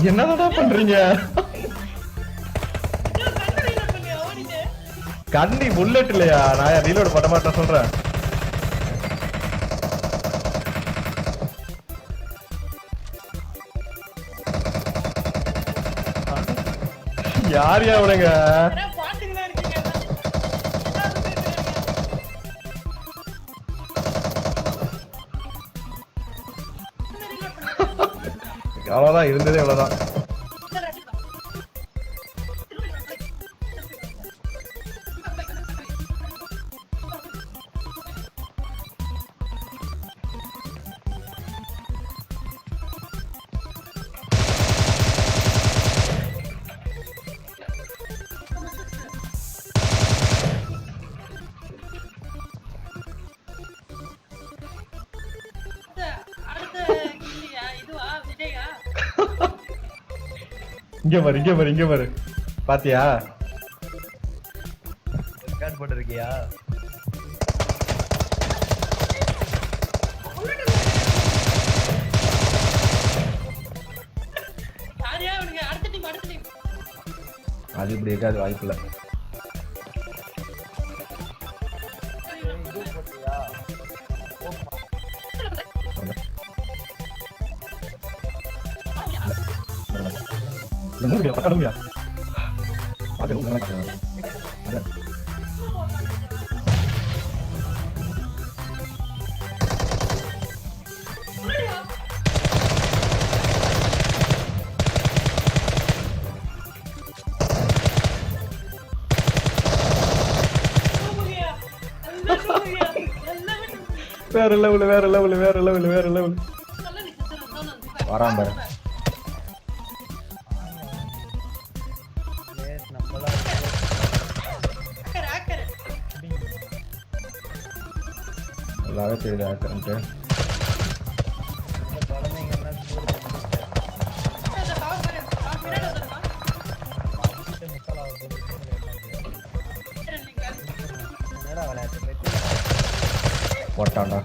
என்னடா பண்றீங்க? கண்ணி புல்லட் இல்லையா? நான் ரீலோட் பண்ண மாட்டேன் சொல்றேன். யார் அவனுங்க? அவ்வளவுதான் இருந்ததே அவ்வளவுதான். இங்க பாரு பாத்தியா? ரெக்கார்ட் போட்டுருக்கியா? அது இப்படி இருக்காது, வாய்ப்பில்லை. வேற லெவல் வரான் பாரு. நல்லாவே தெரியுது ஆக்கறன்ட்டு. போட்டான்டா.